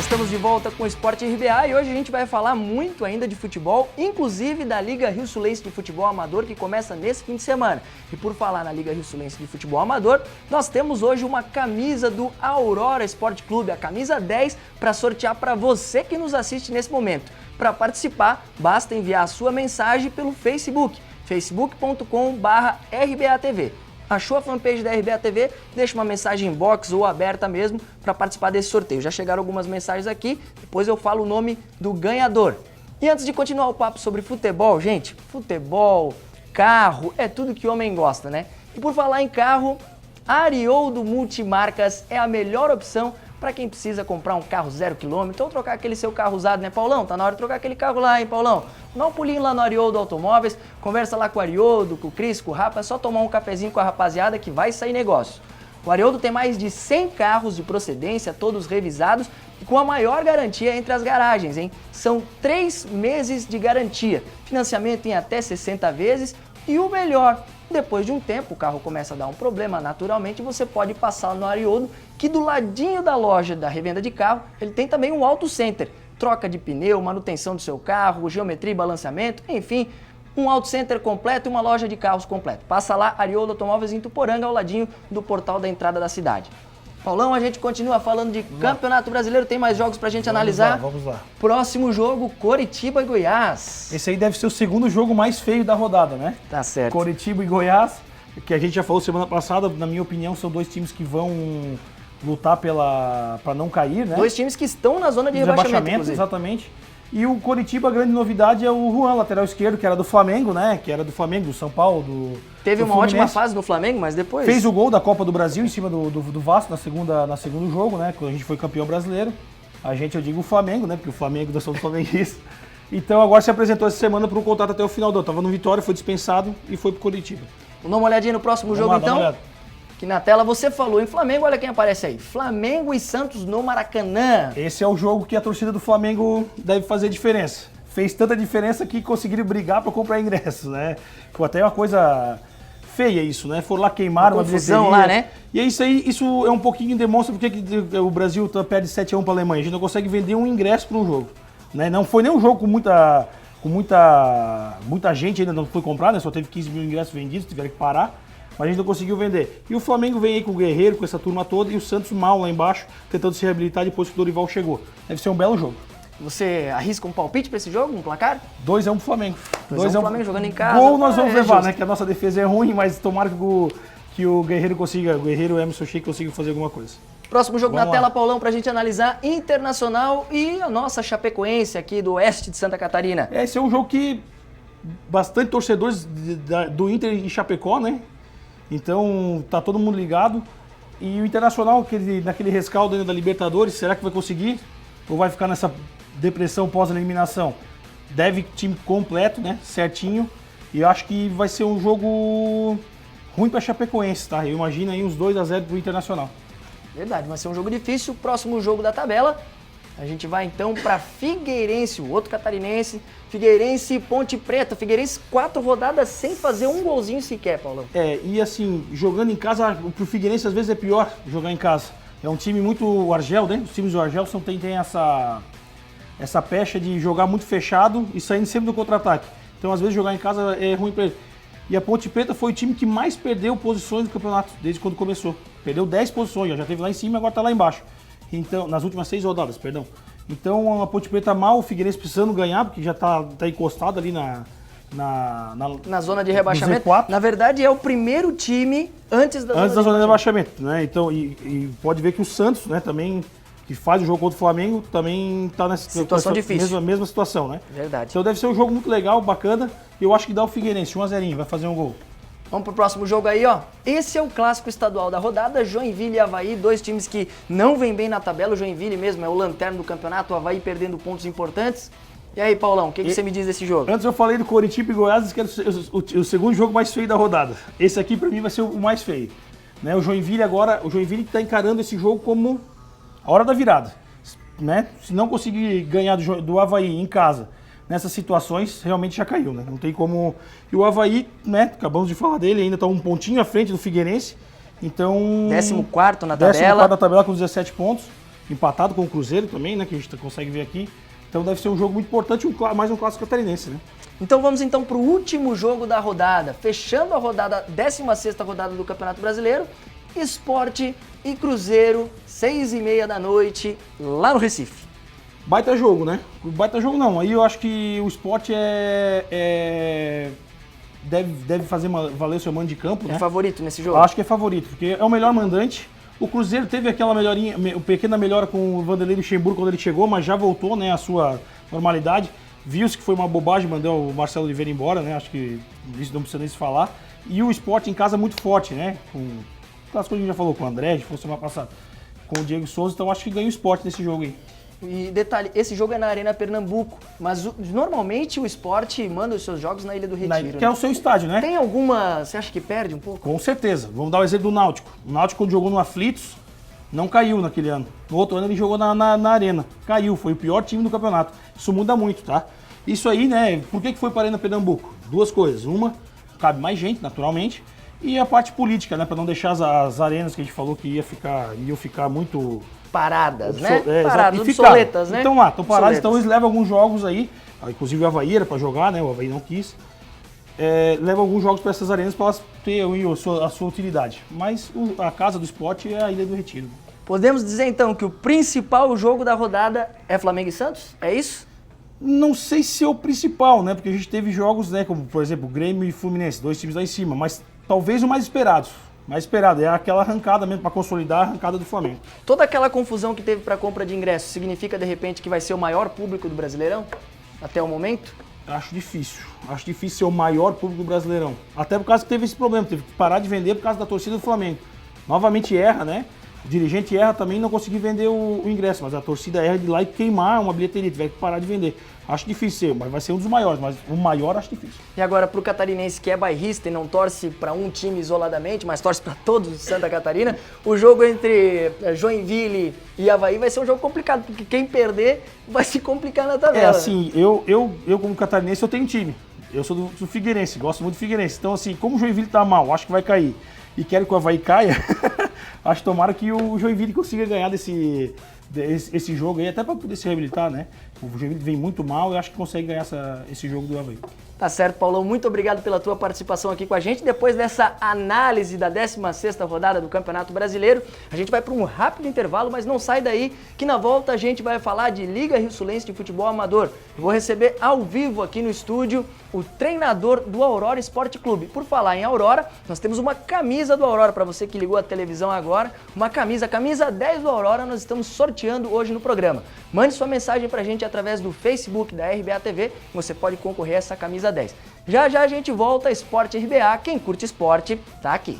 estamos de volta com o Esporte RBA e hoje a gente vai falar muito ainda de futebol, inclusive da Liga Rio-Sulense de Futebol Amador, que começa nesse fim de semana. E por falar na Liga Rio-Sulense de Futebol Amador, nós temos hoje uma camisa do Aurora Esporte Clube, a camisa 10, para sortear para você que nos assiste nesse momento. Para participar, basta enviar a sua mensagem pelo Facebook, facebook.com/RBATV. Achou a fanpage da RBA TV? Deixa uma mensagem inbox ou aberta mesmo para participar desse sorteio. Já chegaram algumas mensagens aqui, depois eu falo o nome do ganhador. E antes de continuar o papo sobre futebol, gente, futebol, carro, é tudo que o homem gosta, né? E por falar em carro, a Arioldo Multimarcas é a melhor opção para quem precisa comprar um carro 0 km ou trocar aquele seu carro usado, né, Paulão? Tá na hora de trocar aquele carro lá, hein, Paulão? Dá um pulinho lá no Arioldo Automóveis, conversa lá com o Arioldo, com o Cris, com o Rafa, é só tomar um cafezinho com a rapaziada que vai sair negócio. O Arioldo tem mais de 100 carros de procedência, todos revisados e com a maior garantia entre as garagens, hein? São 3 meses de garantia, financiamento em até 60 vezes e o melhor, depois de um tempo o carro começa a dar um problema, naturalmente você pode passar no Arioldo, que do ladinho da loja da revenda de carro, ele tem também um auto center, troca de pneu, manutenção do seu carro, geometria e balanceamento, enfim, um auto center completo e uma loja de carros completo. Passa lá, Arioldo Automóveis em Tuporanga, ao ladinho do portal da entrada da cidade. Paulão, a gente continua falando de Campeonato Brasileiro, tem mais jogos pra gente analisar? Vamos lá. Próximo jogo, Coritiba e Goiás. Esse aí deve ser o segundo jogo mais feio da rodada, né? Tá certo. Coritiba e Goiás, que a gente já falou semana passada, na minha opinião, são dois times que vão lutar para não cair, né? Dois times que estão na zona de rebaixamento, exatamente. E o Coritiba, a grande novidade é o Juan, lateral esquerdo, que era do Flamengo, né? Que era do Flamengo, do São Paulo, Teve uma Fluminense. ótima fase no Flamengo, mas depois... Fez o gol da Copa do Brasil em cima do Vasco na segundo jogo, né? Quando a gente foi campeão brasileiro. Eu digo o Flamengo, né? Porque o Flamengo, nós somos flamenguistas. Então agora se apresentou essa semana para um contrato até o final do ano. Tava no Vitória, foi dispensado e foi pro Coritiba. Vamos dar uma olhadinha no próximo jogo, então? Que na tela você falou em Flamengo, olha quem aparece aí. Flamengo e Santos no Maracanã. Esse é o jogo que a torcida do Flamengo deve fazer diferença. Fez tanta diferença que conseguiram brigar para comprar ingressos, né? Ficou até uma coisa feia isso, né? Foram lá, queimaram uma confusão lá, né? E é isso aí, isso é um pouquinho demonstra porque que o Brasil perde 7-1 para a Alemanha. A gente não consegue vender um ingresso para um jogo, né? Não foi nem um jogo com muita gente ainda não foi comprar, né? Só teve 15 mil ingressos vendidos, tiveram que parar. Mas a gente não conseguiu vender. E o Flamengo vem aí com o Guerreiro, com essa turma toda, e o Santos mal lá embaixo, tentando se reabilitar depois que o Dorival chegou. Deve ser um belo jogo. Você arrisca um palpite para esse jogo, um placar? 2-1 pro Flamengo. 2-1 pro Flamengo jogando em casa. Gol nós vamos levar, né? Que a nossa defesa é ruim, mas tomara que o Guerreiro consiga, o Guerreiro e o Emerson Sheik consigam fazer alguma coisa. Próximo jogo na tela, Paulão, pra gente analisar, Internacional e a nossa Chapecoense aqui do oeste de Santa Catarina. Esse é um jogo que bastante torcedores do Inter e Chapecó, né? Então tá todo mundo ligado. E o Internacional, naquele rescaldo ainda da Libertadores, será que vai conseguir? Ou vai ficar nessa depressão pós-eliminação? Deve time completo, né? Certinho. E eu acho que vai ser um jogo ruim para Chapecoense, tá? Eu imagino aí uns 2-0 pro Internacional. Verdade, vai ser um jogo difícil. Próximo jogo da tabela, a gente vai então para Figueirense, o outro catarinense. Figueirense e Ponte Preta. Figueirense 4 rodadas sem fazer um golzinho sequer, Paulão. E assim, jogando em casa, pro Figueirense às vezes é pior jogar em casa. É um time muito... O Argel, né? Os times do Argel tem essa pecha de jogar muito fechado e saindo sempre do contra-ataque. Então às vezes jogar em casa é ruim para ele. E a Ponte Preta foi o time que mais perdeu posições no campeonato, desde quando começou. Perdeu 10 posições, já teve lá em cima e agora tá lá embaixo. Então, nas últimas 6 rodadas, perdão. Então a Ponte Preta mal, o Figueirense precisando ganhar, porque já tá encostado ali na zona de rebaixamento. Na verdade, é o primeiro time antes da zona de rebaixamento, né? Então, e pode ver que o Santos, né, também, que faz o jogo contra o Flamengo, também tá nessa situação difícil. Mesma situação, né? Verdade. Então deve ser um jogo muito legal, bacana. E eu acho que dá o Figueirense, 1-0, vai fazer um gol. Vamos pro próximo jogo aí, ó. Esse é o clássico estadual da rodada, Joinville e Avaí, dois times que não vêm bem na tabela. O Joinville mesmo é o lanterna do campeonato, o Avaí perdendo pontos importantes. E aí, Paulão, o que você me diz desse jogo? Antes eu falei do Coritiba e Goiás, que era o segundo jogo mais feio da rodada. Esse aqui pra mim vai ser o mais feio. Né? O Joinville tá encarando esse jogo como a hora da virada. Né? Se não conseguir ganhar do Avaí em casa, nessas situações, realmente já caiu, né? Não tem como... E o Avaí, né, acabamos de falar dele, ainda está um pontinho à frente do Figueirense, então... 14º na tabela. 14º na tabela com 17 pontos. empatado com o Cruzeiro também, né, que a gente consegue ver aqui. Então deve ser um jogo muito importante, mais um clássico catarinense, né? Então vamos então para o último jogo da rodada, fechando a rodada, 16ª rodada do Campeonato Brasileiro, Sport e Cruzeiro, 6h30 da noite, lá no Recife. Baita jogo, né? Baita jogo não, aí eu acho que o Sport deve fazer valer o seu mando de campo, né? É favorito nesse jogo? Eu acho que é favorito, porque é o melhor mandante. O Cruzeiro teve aquela pequena melhora com o Vanderlei Luxemburgo quando ele chegou, mas já voltou, né, à sua normalidade. Viu-se que foi uma bobagem mandar o Marcelo Oliveira embora, né? Acho que isso não precisa nem se falar. E o Sport em casa muito forte, né? Com aquelas coisas que a gente já falou com o André, foi semana passada, com o Diego Souza, então acho que ganha o Sport nesse jogo aí. E detalhe, esse jogo é na Arena Pernambuco, mas normalmente o Sport manda os seus jogos na Ilha do Retiro. Que é o seu estádio, né? Tem alguma, você acha que perde um pouco? Com certeza. Vamos dar o exemplo do Náutico. O Náutico, quando jogou no Aflitos, não caiu naquele ano. No outro ano ele jogou na Arena. Caiu, foi o pior time do campeonato. Isso muda muito, tá? Isso aí, né? Por que foi para a Arena Pernambuco? Duas coisas. Uma, cabe mais gente, naturalmente. E a parte política, né? Para não deixar as arenas que a gente falou que iam ficar muito... paradas, né? Paradas, obsoletas, né? Então lá, estão paradas, então eles levam alguns jogos aí, inclusive o Avaí era para jogar, né? O Avaí não quis. Levam alguns jogos para essas arenas para elas terem a sua utilidade. Mas a casa do Sport é a Ilha do Retiro. Podemos dizer então que o principal jogo da rodada é Flamengo e Santos? É isso? Não sei se é o principal, né? Porque a gente teve jogos, né? Como por exemplo, Grêmio e Fluminense, 2 times lá em cima, mas talvez o mais esperado. Mais esperado, é aquela arrancada mesmo para consolidar a arrancada do Flamengo. Toda aquela confusão que teve para a compra de ingressos significa de repente que vai ser o maior público do Brasileirão? Até o momento? Acho difícil ser o maior público do Brasileirão. Até por causa que teve esse problema, teve que parar de vender por causa da torcida do Flamengo. Novamente erra, né? O dirigente erra também não conseguir vender o ingresso, mas a torcida erra de ir lá e queimar uma bilheteria, tiver que parar de vender. Acho difícil ser, mas vai ser um dos maiores, mas o maior acho difícil. E agora, para o catarinense que é bairrista e não torce para um time isoladamente, mas torce para todos de Santa Catarina, o jogo entre Joinville e Avaí vai ser um jogo complicado, porque quem perder vai se complicar na tabela. É assim, eu como catarinense eu tenho um time. Eu sou do Figueirense, gosto muito do Figueirense. Então assim, como o Joinville tá mal, acho que vai cair, e quero que o Avaí caia, acho que tomara que o Joinville consiga ganhar esse jogo aí, até para poder se reabilitar, né? O Joinville vem muito mal e acho que consegue ganhar esse jogo do Avaí. Tá certo, Paulão. Muito obrigado pela tua participação aqui com a gente. Depois dessa análise da 16ª rodada do Campeonato Brasileiro, a gente vai para um rápido intervalo, mas não sai daí, que na volta a gente vai falar de Liga Rio-Sulense de Futebol Amador. Eu vou receber ao vivo aqui no estúdio o treinador do Aurora Esporte Clube. Por falar em Aurora, nós temos uma camisa do Aurora, para você que ligou a televisão agora, uma camisa 10 do Aurora, nós estamos sorteando hoje no programa. Mande sua mensagem pra gente através do Facebook da RBA TV, você pode concorrer a essa camisa 10. Já já a gente volta a Esporte RBA, quem curte esporte tá aqui.